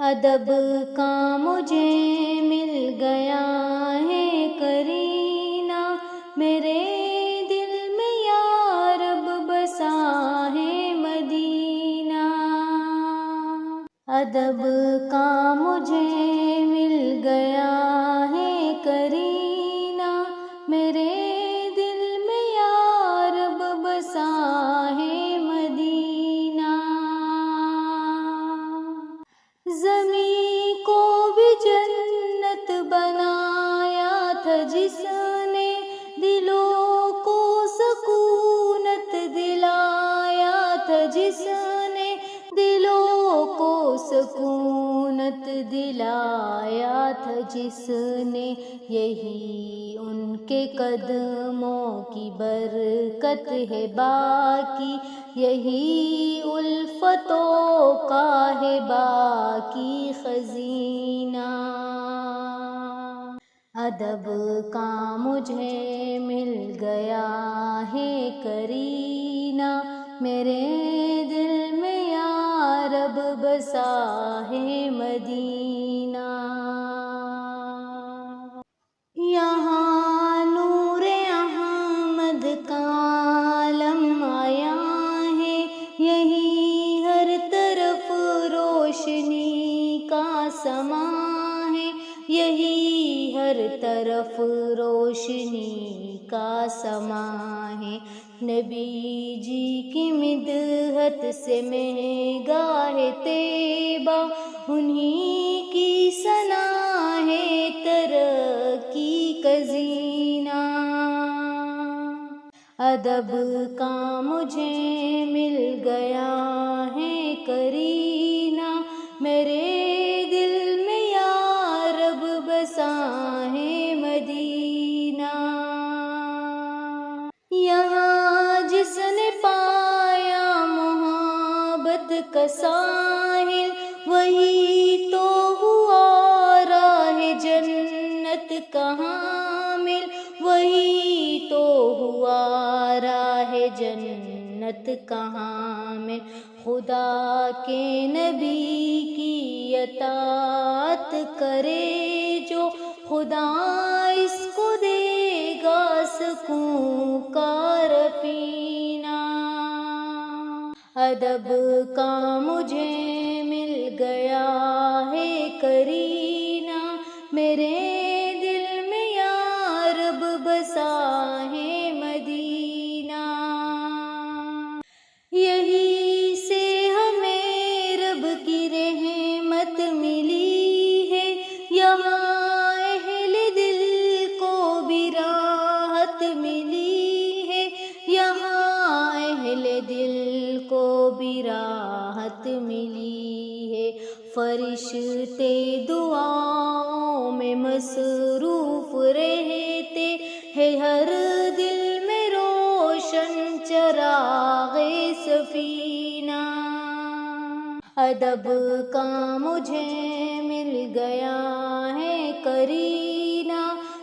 ادب کا مجھے مل گیا ہے کرینہ، میرے دل میں یا رب بسا ہے مدینہ۔ ادب کا مجھے مل گیا ہے کرینہ، میرے دل میں یا رب بسا ہے مدینہ۔ زمین کو بھی جنت بنایا تھا جس نے، دلوں کو سکونت دلایا تھا جس نے، دلوں کو سکونت دلایا تھا جس نے، یہی ان کے قدموں کی برکت ہے باقی، یہی الفتوں کا ہے باقی خزینہ۔ ادب کا مجھے مل گیا ہے کرینہ، میرے دل میں یا رب بسا ہے مدینہ۔ یہاں نور احمد کا عالم آیا ہے، یہی ہر طرف روشنی کا سما ہے، یہی ہر طرف روشنی کا سما ہے۔ نبی جی کی مدحت سے مہنگا ہے طیبہ، انہی کی ثنا ہے ترقی کا زینہ۔ ادب کا مجھے مل گیا ہے کرینہ، میرے دل میں یا رب بسا ہے مدینہ۔ یہاں جس نے پایا محبت کا ساحل، وہی تو ہوا راہ جنت کا حامل، وہی تو ہوا راہ جنت کا حامل۔ خدا کے نبی کی اطاعت کرے جو، خدا اس کو دے گا سکون کا رفینہ۔ ادب کا مجھے مل گیا ہے کرینہ، میرے دل میں یا رب بسا ہے مدینہ۔ یہی سے ہمیں رب کی رحمت ملی ہے، یہاں اہل دل کو بھی راحت ملی ہے، یہاں اہل دل کو بھی راحت ملی ہے۔ فرشتے دعاؤں میں مصروف رہتے ہیں، ہر دل میں روشن چراغ سفینہ۔ ادب کا مجھے مل گیا ہے کرینہ،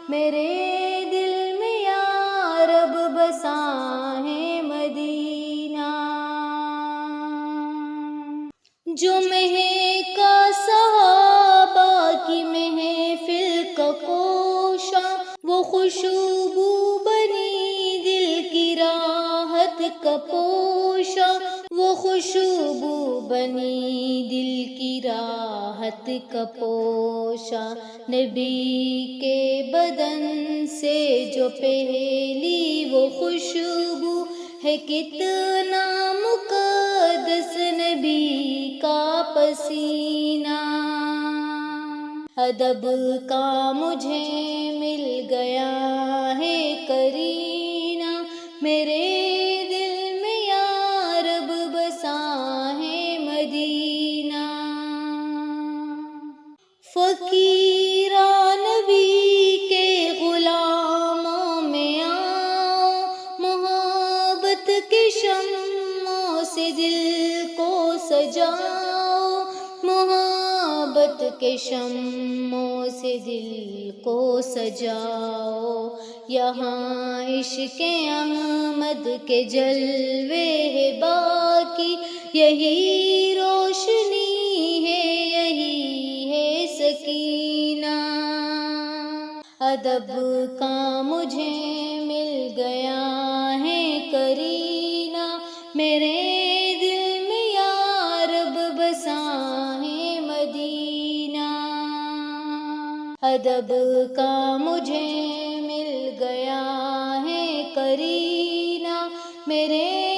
میرے دل میں یا رب بسا ہے مدینہ۔ جو مہکا صحابہ کی محفل کا کوشا، وہ خوشبو بنی دل کی راحت کا پوشا، وہ خوشبو بنی دل کی راحت کا پوشا۔ نبی کے بدن سے جو پہلی وہ خوشبو ہے، کتنا مقدس نبی کا پسینہ۔ ادب کا مجھے مل گیا ہے کرینہ، میرے دل میں یا رب بسا ہے مدینہ۔ فقیران نبی کے غلاموں میں آؤ، محبت کے شمعوں سے دل کو سجاؤ، محبت کے شمعوں سے دل کو سجاؤ۔ یہاں عشق احمد کے جلوے ہے باقی، یہی روشنی ہے، یہی ادب کا مجھے مل گیا ہے کرینہ، میرے دل میں یا رب بسا ہے مدینہ۔ ادب کا مجھے مل گیا ہے کرینہ، میرے